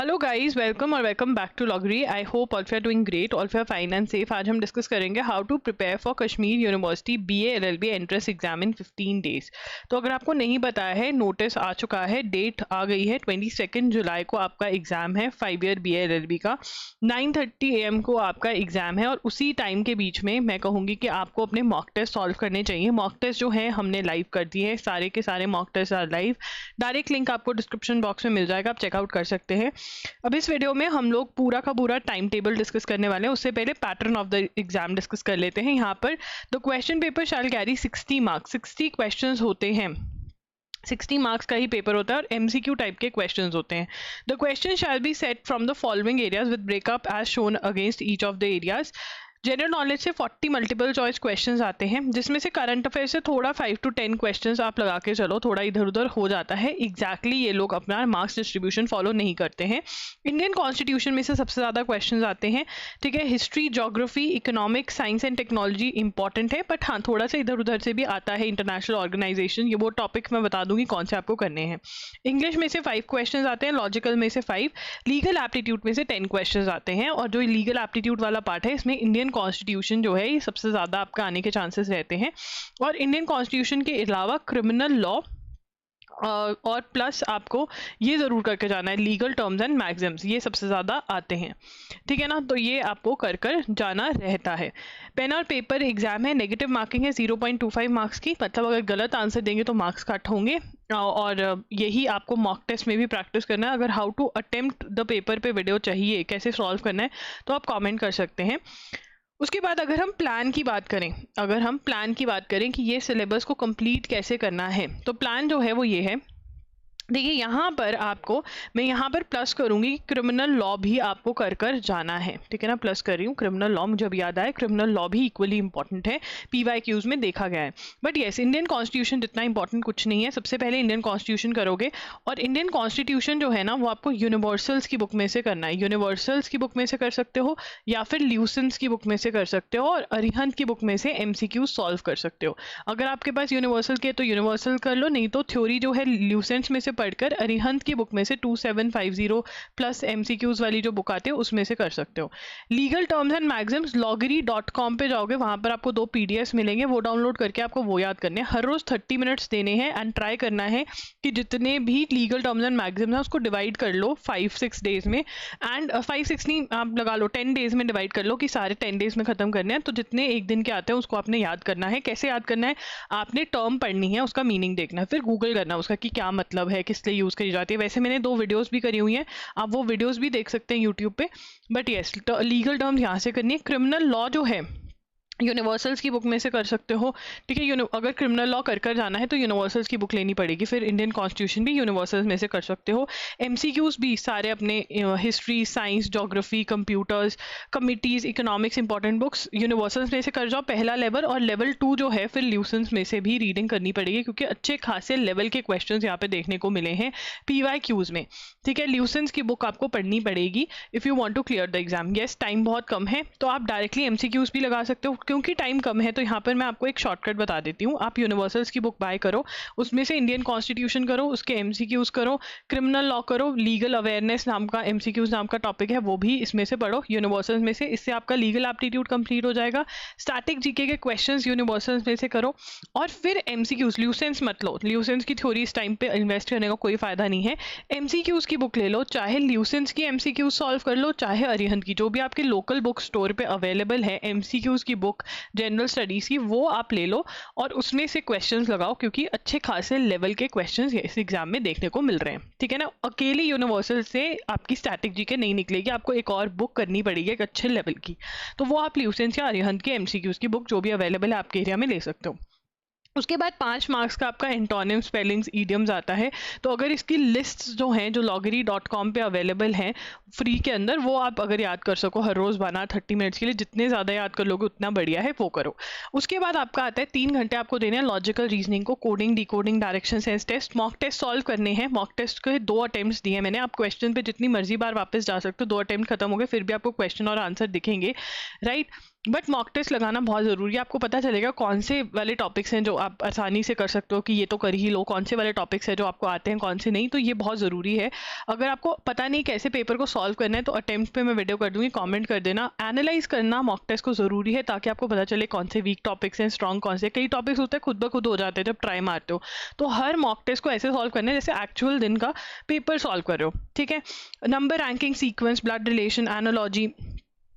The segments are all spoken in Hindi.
हेलो गाइस, वेलकम और welcome back to Logary. I hope all of you are doing great, all of you are fine and safe. आज हम डिस्कस करेंगे how to prepare for Kashmir university BA LLB entrance exam in 15 days. तो अगर आपको नहीं पता है, नोटिस आ चुका है, डेट आ गई है, 22 जुलाई को आपका एग्जाम है 5 ईयर बीए एलएलबी का। 9:30 AM को आपका एग्जाम है और उसी टाइम के बीच में मैं कहूँगी कि आपको अपने मॉक टेस्ट सॉल्व करने चाहिए। मॉक टेस्ट जो है हमने लाइव कर दिए हैं, सारे के सारे mock test are live. Direct link आपको डिस्क्रिप्शन बॉक्स में मिल जाएगा, आप चेकआउट कर सकते हैं। अब इस वीडियो में हम लोग पूरा का पूरा टाइम टेबल डिस्कस करने वाले हैं। उससे पहले pattern of the exam discuss कर लेते हैं। यहाँ पर the question paper shall carry 60 marks. 60 questions होते हैं, 60 मार्क्स का ही पेपर होता है और एमसीक्यू टाइप के क्वेश्चंस होते हैं। The question shall be set from the following areas with breakup as shown against each of the areas. General knowledge से 40 मल्टीपल चॉइस क्वेश्चंस आते हैं, जिसमें से करंट अफेयर से थोड़ा 5 to 10 क्वेश्चंस आप लगा के चलो, थोड़ा इधर उधर हो जाता है। एग्जैक्टली ये लोग अपना मार्क्स डिस्ट्रीब्यूशन फॉलो नहीं करते हैं। इंडियन कॉन्स्टिट्यूशन में से सबसे ज़्यादा क्वेश्चंस आते हैं, ठीक है। History, geography, economics, science and technology important है, बट हाँ थोड़ा सा इधर उधर से भी आता है। इंटरनेशनल ऑर्गेनाइजेशन, ये वो टॉपिक मैं बता दूंगी कौन से आपको करने हैं। इंग्लिश में से 5 क्वेश्चन आते हैं, लॉजिकल में से 5, लीगल एप्टीट्यूड में से 10 क्वेश्चन आते हैं। और जो लीगल एप्टीट्यूड वाला पार्ट है, इसमें इंडियन कॉन्स्टिट्यूशन जो है ये सबसे ज्यादा आपका आने के चांसेस रहते हैं। और इंडियन कॉन्स्टिट्यूशन के अलावा क्रिमिनल लॉ और प्लस आपको ये जरूर करके जाना है लीगल टर्म्स एंड मैक्सिम्स, ये सबसे ज़्यादा आते हैं, ठीक है ना। तो ये आपको कर कर जाना रहता है। पेन और पेपर एग्जाम है, नेगेटिव मार्किंग है 0.25 मार्क्स की, मतलब अगर गलत आंसर देंगे तो मार्क्स कट होंगे। और यही आपको मॉक टेस्ट में भी प्रैक्टिस करना है। अगर how to attempt the paper पे वीडियो चाहिए, कैसे सॉल्व करना है, तो आप कॉमेंट कर सकते हैं। उसके बाद अगर हम प्लान की बात करें कि ये सिलेबस को कंप्लीट कैसे करना है, तो प्लान जो है वो ये है। देखिए यहाँ पर आपको मैं यहाँ पर प्लस करूँगी, क्रिमिनल लॉ भी आपको कर कर जाना है, ठीक है ना। प्लस कर रही हूँ क्रिमिनल लॉ, मुझे अब याद आया क्रिमिनल लॉ भी इक्वली इंपॉर्टेंट है, PYQs में देखा गया है। बट येस, इंडियन कॉन्स्टिट्यूशन जितना इंपॉर्टेंट कुछ नहीं है। सबसे पहले इंडियन कॉन्स्टिट्यूशन करोगे, और इंडियन कॉन्स्टिट्यूशन जो है ना वो आपको यूनिवर्सल्स की बुक में से करना है। यूनिवर्सल्स की बुक में से कर सकते हो, या फिर ल्यूसेंस की बुक में से कर सकते हो, और अरिहंत की बुक में से MCQ सॉल्व कर सकते हो। अगर आपके पास यूनिवर्सल के तो यूनिवर्सल कर लो, नहीं तो थ्योरी जो है ल्यूसेंस में से पढ़कर अरिहंत की बुक में से 2750 प्लस MCQs वाली जो बुक आती है उसमें से कर सकते हो। Legal terms and Maxim's loggery.com पे जाओगे, वहां पर आपको 2 PDFs मिलेंगे, वो डाउनलोड करके आपको वो याद करने हैं। हर रोज 30 मिनट्स देने हैं एंड ट्राई करना है कि जितने भी लीगल टर्म्स एंड मैक्सिम्स हैं उसको डिवाइड कर लो 5-6 डेज में। एंड 5-6 नहीं, आप लगा लो 10 डेज में डिवाइड कर लो कि सारे 10 डेज में खत्म करने हैं। तो जितने एक दिन के आते हैं उसको आपने याद करना है। कैसे याद करना है, आपने टर्म पढ़नी है, उसका मीनिंग देखना है, फिर गूगल करना उसका कि क्या मतलब है, किस लिए यूज करी जाती है। वैसे मैंने 2 वीडियोस भी करी हुई हैं, आप वो वीडियोस भी देख सकते हैं यूट्यूब पे। बट यस, लीगल टर्म्स यहाँ से करनी है। क्रिमिनल लॉ जो है यूनिवर्सल्स की बुक में से कर सकते हो, ठीक है। अगर क्रिमिनल लॉ कर कर जाना है तो यूनिवर्सल्स की बुक लेनी पड़ेगी। फिर इंडियन कॉन्स्टिट्यूशन भी यूनिवर्सल्स में से कर सकते हो। MCQs भी सारे अपने history, science, geography, computers, committees, economics, important books universals में से कर जाओ, पहला लेवल। और लेवल 2 जो है फिर ल्यूसेंस में से भी रीडिंग करनी पड़ेगी, क्योंकि अच्छे खासे लेवल के क्वेश्चन यहाँ पे देखने को मिले हैं PYQs में, ठीक है। ल्यूसेंस की बुक आपको पढ़नी पड़ेगी if you want to clear the exam. Yes, time बहुत कम है, तो आप डायरेक्टली MCQs भी लगा सकते हो। क्योंकि टाइम कम है तो यहाँ पर मैं आपको एक शॉर्टकट बता देती हूँ। आप यूनिवर्सल्स की बुक बाय करो, उसमें से इंडियन कॉन्स्टिट्यूशन करो, उसके MCQs करो, क्रिमिनल लॉ करो, लीगल अवेयरनेस नाम का MCQs नाम का टॉपिक है वो भी इसमें से पढ़ो यूनिवर्सल्स में से। इससे आपका लीगल एप्टीट्यूड कंप्लीट हो जाएगा। स्टैटिक जीके के क्वेश्चंस यूनिवर्सल्स में से करो, और फिर MCQs, ल्यूसेंस मत लो, ल्यूसेंस की थ्योरी इस टाइम पे इन्वेस्ट करने का कोई फायदा नहीं है। MCQs की बुक ले लो, चाहे ल्यूसेंस की MCQs सॉल्व कर लो, चाहे अरिहंत की, जो भी आपके लोकल बुक स्टोर पे अवेलेबल है MCQs की बुक जनरल स्टडीज की, वो आप ले लो और उसमें से क्वेश्चंस लगाओ, क्योंकि अच्छे खासे लेवल के क्वेश्चंस इस एग्जाम में देखने को मिल रहे हैं, ठीक है ना। अकेली यूनिवर्सल से आपकी स्टैटिक जीके नहीं निकलेगी, आपको एक और बुक करनी पड़ेगी एक अच्छे लेवल की। तो वो आप ल्यूसेंस या अरिहंत के MCQs की बुक जो भी अवेलेबल है आपके एरिया में ले सकते हो। उसके बाद 5 मार्क्स का आपका एंटोनिम, स्पेलिंग्स, ईडियम्स आता है। तो अगर इसकी लिस्ट जो हैं जो loggery.com पे अवेलेबल हैं फ्री के अंदर, वो आप अगर याद कर सको हर रोज़ 30 मिनट्स के लिए, जितने ज़्यादा याद कर लोगे उतना बढ़िया है, वो करो। उसके बाद आपका आता है 3 घंटे आपको देने हैं लॉजिकल रीजनिंग को, coding, decoding, direction sense test, mock test solve करने हैं। मॉक टेस्ट के 2 अटेम्प्ट्स दिए मैंने, आप क्वेश्चन पे जितनी मर्जी बार वापस जा सकते हो, 2 अटेम्प्ट खत्म हो गए फिर भी आपको क्वेश्चन और आंसर दिखेंगे, राइट। बट मॉक टेस्ट लगाना बहुत ज़रूरी है, आपको पता चलेगा कौन से वाले टॉपिक्स हैं जो आप आसानी से कर सकते हो कि ये तो कर ही लो, कौन से वाले टॉपिक्स हैं जो आपको आते हैं कौन से नहीं, तो ये बहुत ज़रूरी है। अगर आपको पता नहीं कैसे पेपर को सॉल्व करना है तो अटेम्प्ट पे मैं वीडियो कर दूंगी, कमेंट कर देना। एनालाइज करना मॉक टेस्ट को ज़रूरी है ताकि आपको पता चले कौन से वीक टॉपिक्स हैं, स्ट्रॉन्ग कौन से। कई टॉपिक्स होते हैं खुद ब खुद हो जाते हैं जब ट्राई मारते हो, तो हर मॉक टेस्ट को ऐसे सॉल्व करना है जैसे एक्चुअल दिन का पेपर सॉल्व कर रहे हो, ठीक है। Number, ranking, sequence, blood relation, analogy,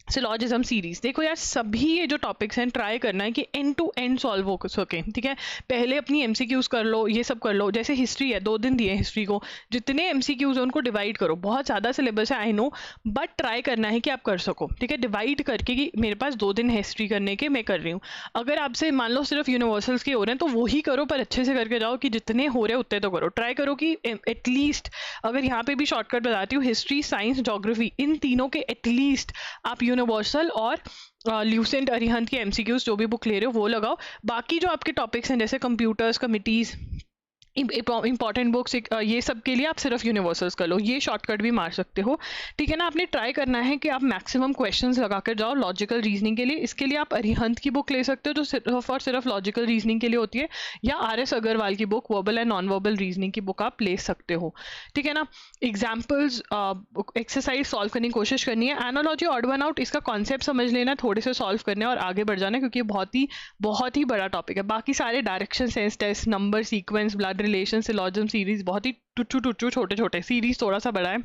syllogism, series. देखो यार, सभी ये जो टॉपिक्स हैं ट्राई करना है कि एंड टू एंड सॉल्व हो सके, ठीक है। पहले अपनी एमसीक्यूज कर लो, ये सब कर लो। जैसे हिस्ट्री है, 2 दिन दिए हिस्ट्री को, जितने एमसीक्यूज हैं उनको डिवाइड करो। बहुत ज़्यादा सिलेबस है आई नो, बट ट्राई करना है कि आप कर सको, ठीक है। डिवाइड करके कि मेरे पास 2 दिन है हिस्ट्री करने के, मैं कर रही हूँ। अगर आपसे मान लो सिर्फ यूनिवर्सल्स के हो रहे हैं तो वही करो, पर अच्छे से करके जाओ कि जितने हो रहे हैं उतने तो करो। ट्राई करो कि एटलीस्ट, अगर यहाँ पे भी शॉर्टकट बताती हूँ, हिस्ट्री, साइंस, ज्योग्राफी, इन तीनों के एटलीस्ट आप यूनिवर्सल और ल्यूसेंट, अरिहंत के एमसीक्यूज जो भी बुक ले रहे हो वो लगाओ। बाकी जो आपके टॉपिक्स हैं जैसे कंप्यूटर्स, कमिटीज़, इंपॉर्टेंट बुक्स, ये सब के लिए आप सिर्फ यूनिवर्सल्स कर लो, ये शॉर्टकट भी मार सकते हो, ठीक है ना। आपने ट्राई करना है कि आप मैक्सिमम क्वेश्चंस लगा कर जाओ लॉजिकल रीजनिंग के लिए। इसके लिए आप अरिहंत की बुक ले सकते हो जो सिर्फ और सिर्फ लॉजिकल रीजनिंग के लिए होती है, या RS अग्रवाल की book verbal and non verbal reasoning की बुक आप ले सकते हो, ठीक है ना। एग्जाम्पल्स, एक्सरसाइज सॉल्व करने की कोशिश करनी है। एनालॉजी, ऑड वन आउट, इसका कॉन्सेप्ट समझ लेना, थोड़े से सॉल्व करने और आगे बढ़ जाना, क्योंकि बहुत ही बड़ा टॉपिक है। बाकी सारे direction, sense test, number, sequence, blood relation, syllogism, series बहुत ही टुच्चू छोटे छोटे। सीरीज थोड़ा सा बड़ा है,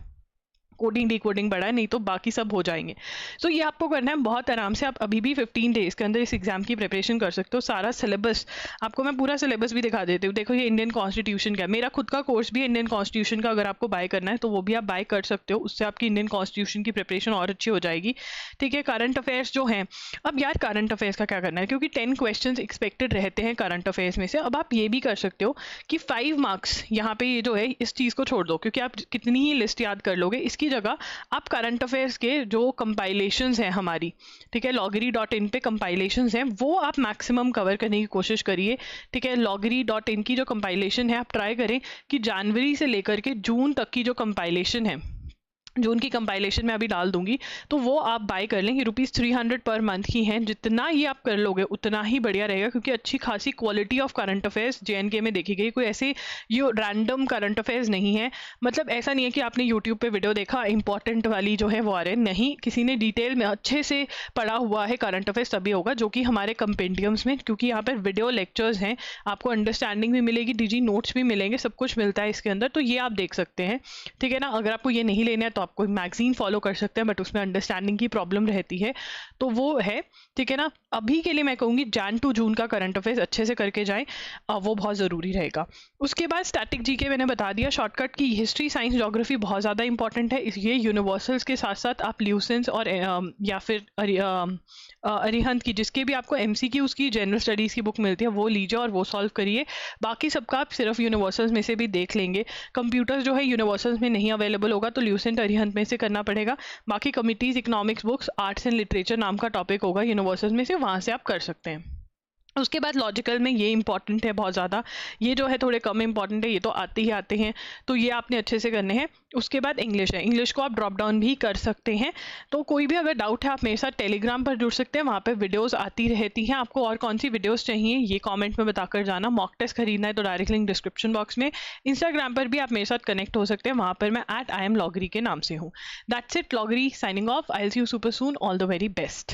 कोडिंग डिकोडिंग बड़ा है, नहीं तो बाकी सब हो जाएंगे। सो ये आपको करना है बहुत आराम से। आप अभी भी 15 डेज के अंदर इस एग्जाम की प्रिपरेशन कर सकते हो। सारा सिलेबस आपको मैं पूरा सिलेबस भी दिखा देती हूँ। देखो ये इंडियन कॉन्स्टिट्यूशन का, मेरा खुद का कोर्स भी है इंडियन कॉन्स्टिट्यूशन का, अगर आपको बाय करना है तो वो भी आप बाय कर सकते हो, उससे आपकी इंडियन कॉन्स्टिट्यूशन की प्रिपरेशन और अच्छी हो जाएगी, ठीक है। करंट अफेयर्स जो हैं, अब यार करंट अफेयर्स का क्या करना है, क्योंकि 10 क्वेश्चन एक्सपेक्टेड रहते हैं करंट अफेयर्स में से। अब आप ये भी कर सकते हो कि 5 मार्क्स यहाँ पे ये जो है इस चीज़ को छोड़ दो, क्योंकि आप कितनी ही लिस्ट याद कर लोगे, इसकी जगह आप करंट अफेयर्स के जो कंपाइलेशंस हैं हमारी, ठीक है, loggery.in पे कंपाइलेशंस हैं, वो आप मैक्सिमम कवर करने की कोशिश करिए, ठीक है। loggery.in की जो कंपाइलेशन है आप ट्राई करें कि जनवरी से लेकर के जून तक की जो कंपाइलेशन है, जून की कंपाइलेशन में अभी डाल दूंगी, तो वो आप बाय कर लें। ये ₹300 पर मंथ की हैं, जितना ये आप कर लोगे उतना ही बढ़िया रहेगा, क्योंकि अच्छी खासी quality of current affairs JNK में देखी गई। कोई ऐसे ये रैंडम करंट अफेयर्स नहीं है, मतलब ऐसा नहीं है कि आपने यूट्यूब पे वीडियो देखा इंपॉर्टेंट वाली जो है वो आ रहे हैं, नहीं, किसी ने डिटेल में अच्छे से पढ़ा हुआ है करंट अफेयर्स तभी होगा, जो कि हमारे कंपेंडियम्स में, क्योंकि यहाँ पर वीडियो लेक्चर्स हैं, आपको अंडरस्टैंडिंग भी मिलेगी, DG नोट्स भी मिलेंगे, सब कुछ मिलता है इसके अंदर, तो ये आप देख सकते हैं, ठीक है ना। अगर आपको ये नहीं लेना है तो आप कोई मैगजीन फॉलो कर सकते हैं, बट उसमें अंडरस्टैंडिंग की प्रॉब्लम रहती है, तो वो है, ठीक है ना। अभी के लिए मैं कहूँगी Jan to जून का करंट अफेयर्स अच्छे से करके जाएं, वो बहुत ज़रूरी रहेगा। उसके बाद स्टैटिक GK मैंने बता दिया शॉर्टकट की। हिस्ट्री, साइंस, ज्योग्राफी बहुत ज़्यादा इंपॉर्टेंट है, ये यूनिवर्सल्स के साथ साथ आप ल्यूसेंस और या फिर अरिहंत की, जिसके भी आपको MCQs की जनरल स्टडीज़ की बुक मिलती है, वो लीजिए और वो सॉल्व करिए। बाकी सबका आप सिर्फ यूनिवर्सल्स में से भी देख लेंगे। कंप्यूटर्स जो है यूनिवर्सल्स में नहीं अवेलेबल होगा, तो ल्यूसेंट, अरिहंत में से करना पड़ेगा। बाकी committees, economics books, arts and literature नाम का टॉपिक होगा यूनिवर्सल्स में से, वहाँ से आप कर सकते हैं। उसके बाद लॉजिकल में ये इंपॉर्टेंट है बहुत ज़्यादा, ये जो है थोड़े कम इंपॉर्टेंट है, ये तो आते ही आते हैं, तो ये आपने अच्छे से करने हैं। उसके बाद इंग्लिश है, इंग्लिश को आप ड्रॉप डाउन भी कर सकते हैं। तो कोई भी अगर डाउट है आप मेरे साथ टेलीग्राम पर जुड़ सकते हैं, वहाँ पे वीडियोस आती रहती हैं। आपको और कौन सी वीडियोस चाहिए ये कमेंट में बताकर जाना। मॉक टेस्ट खरीदना है तो डायरेक्ट लिंक डिस्क्रिप्शन बॉक्स में। इंस्टाग्राम पर भी आप मेरे साथ कनेक्ट हो सकते हैं, वहाँ पर मैं @IamLoggery के नाम से हूँ। That's it, Logary signing off. I will see you super soon, all the very best.